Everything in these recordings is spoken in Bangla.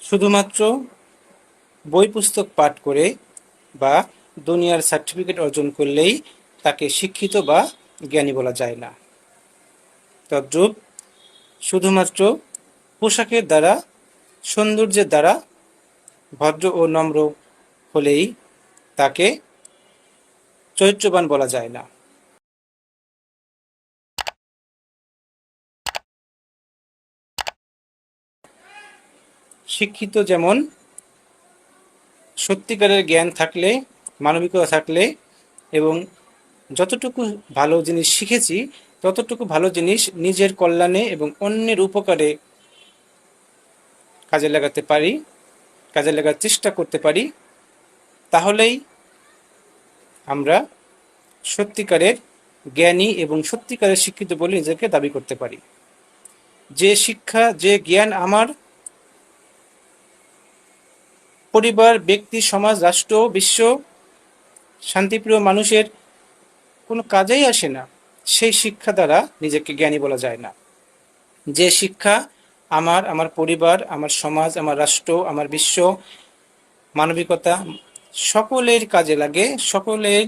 শুধুমাত্র বই পুস্তক পাঠ করে বা দুনিয়ার সার্টিফিকেট অর্জন করলেই তাকে শিক্ষিত বা জ্ঞানী বলা যায় না। তদ্রূপ শুধুমাত্র পোশাকের দ্বারা, সৌন্দর্যের দ্বারা ভদ্র ও নম্র হলেই তাকে চরিত্রবান বলা যায় না। শিক্ষিত যেমন সত্যিকারের জ্ঞান থাকলে, মানবিকতা থাকলে এবং যতটুকু ভালো জিনিস শিখেছি ততটুকু ভালো জিনিস নিজের কল্যাণে এবং অন্যের উপকারে কাজে লাগাতে পারি, কাজে লাগার চেষ্টা করতে পারি, তাহলেই আমরা সত্যিকারের জ্ঞানী এবং সত্যিকারের শিক্ষিত বলে নিজেকে দাবি করতে পারি। যে শিক্ষা, যে জ্ঞান আমার পরিবার, ব্যক্তি, সমাজ, রাষ্ট্র, বিশ্ব, শান্তিপ্রিয় মানুষের কোনো কাজেই আসে না, সেই শিক্ষা দ্বারা নিজেকে জ্ঞানী বলা যায় না। যে শিক্ষা আমার পরিবার, আমার সমাজ, আমার রাষ্ট্র, আমার বিশ্ব, মানবিকতা সকলের কাজে লাগে, সকলের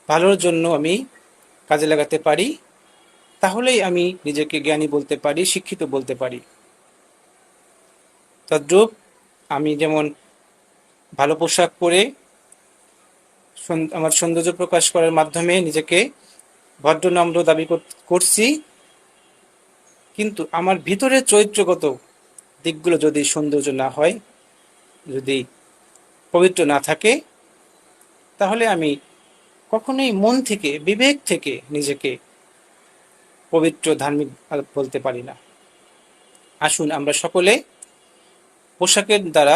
ভালোর জন্য আমি কাজে লাগাতে পারি, তাহলেই আমি নিজেকে জ্ঞানী বলতে পারি, শিক্ষিত বলতে পারি। তদ্রূপ আমি যেমন ভালো পোশাক পরে আমার সৌন্দর্য প্রকাশ করার মাধ্যমে নিজেকে ভদ্র নম্র দাবি করছি, কিন্তু আমার ভিতরের চরিত্রগত দিকগুলো যদি সৌন্দর্য না হয়, যদি পবিত্র না থাকে, তাহলে আমি কখনোই মন থেকে, বিবেক থেকে নিজেকে পবিত্র, ধার্মিক বলতে পারি না। আসুন আমরা সকলে পোশাকের দ্বারা,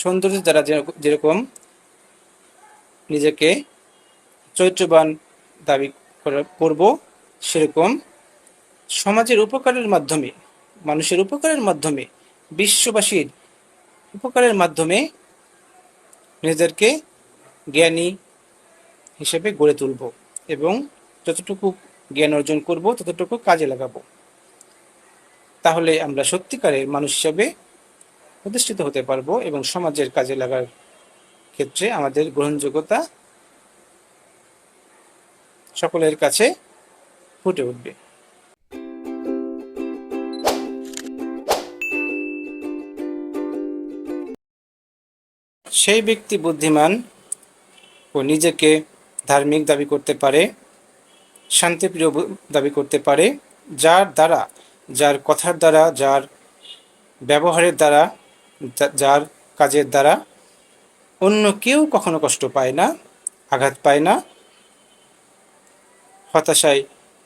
সৌন্দর্যের দ্বারা যেরকম নিজেকে চরিত্রবান দাবি করব, সেরকম সমাজের উপকারের মাধ্যমে, মানুষের উপকারের মাধ্যমে, বিশ্ববাসীর উপকারের মাধ্যমে নিজেদেরকে জ্ঞানী হিসেবে গড়ে তুলব এবং যতটুকু জ্ঞান অর্জন করব ততটুকু কাজে লাগাবো। তাহলে আমরা সত্যিকারের মানুষ হিসেবে প্রতিষ্ঠিত হতে পারবো এবং সমাজের কাজে লাগার ক্ষেত্রে আমাদের গ্রহণযোগ্যতা সকলের কাছে ফুটে উঠবে। সেই ব্যক্তি বুদ্ধিমান ও নিজেকে ধার্মিক দাবি করতে পারে, শান্তিপ্রিয় দাবি করতে পারে, যার দ্বারা, যার কথার দ্বারা, যার ব্যবহারের দ্বারা, যার কাজের দ্বারা অন্য কেউ কখনো কষ্ট পায় না, আঘাত পায় না, হতাশায়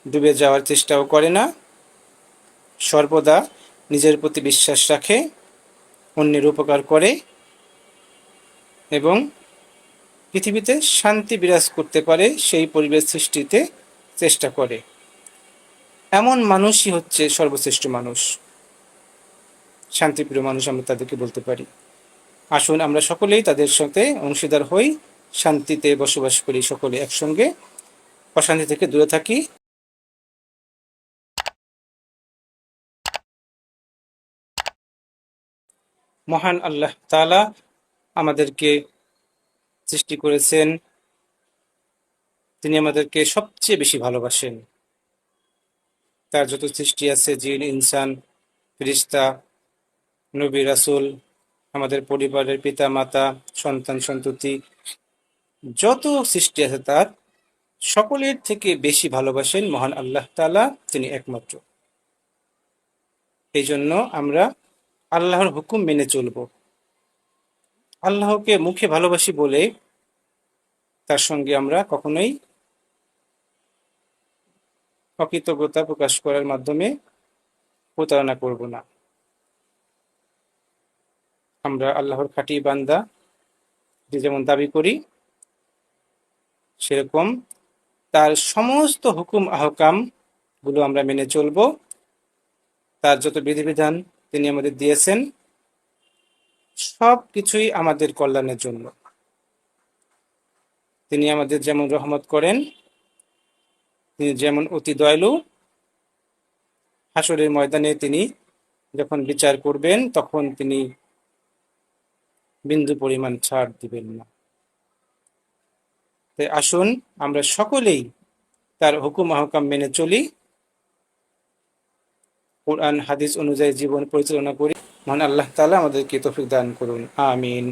ডুবে যাওয়ার চেষ্টাও করে না, সর্বদা নিজের প্রতি বিশ্বাস রাখে, অন্যের উপকার করে এবং পৃথিবীতে শান্তি বিরাজ করতে পারে সেই পরিবেশ সৃষ্টিতে চেষ্টা করে। এমন মানুষই হচ্ছে সর্বশ্রেষ্ঠ মানুষ, শান্তিপ্রিয় মানুষ আমরা তাদেরকে বলতে পারি। আসুন আমরা সকলেই তাদের সাথে অংশীদার হই, শান্তিতে বসবাস করি, সকলে একসঙ্গে অশান্তি থেকে দূরে থাকি। মহান আল্লাহ তাআলা আমাদেরকে সৃষ্টি করেছেন, তিনি আমাদেরকে সবচেয়ে বেশি ভালোবাসেন। তার যত সৃষ্টি আছে, জিন, ইনসান, ফেরেশতা, নবী, রাসূল, আমাদের পরিবারের পিতা মাতা, সন্তান সন্ততি, যত সৃষ্টি আছে তার সকলের থেকে বেশি ভালোবাসেন মহান আল্লাহ তাআলা, তিনি একমাত্র। এই জন্য আমরা আল্লাহর হুকুম মেনে চলব। আল্লাহকে মুখে ভালোবাসি বলে তার সঙ্গে আমরা কখনোই অকৃতজ্ঞতা প্রকাশ করার মাধ্যমে প্রতারণা করব না। আমরা আল্লাহর খাঁটি বান্দা যেমন দাবি করি, সেরকম তার সমস্ত হুকুম আহকাম গুলো আমরা মেনে চলব। তার যত বিধিবিধান তিনি আমাদের দিয়েছেন সব কিছুই আমাদের কল্যাণের জন্য। তিনি আমাদের যেমন রহমত করেন, তিনি যেমন অতি দয়ালু, হাসরের ময়দানে তিনি যখন বিচার করবেন তখন তিনি বিন্দু পরিমাণ ছাড় দিবেন না। তাই আসুন আমরা সকলেই তার হুকুম আহকাম মেনে চলি, কোরআন হাদিস অনুযায়ী জীবন পরিচালনা করি। মহান আল্লাহ তাআলা আমাদেরকে তৌফিক দান করুন, আমিন।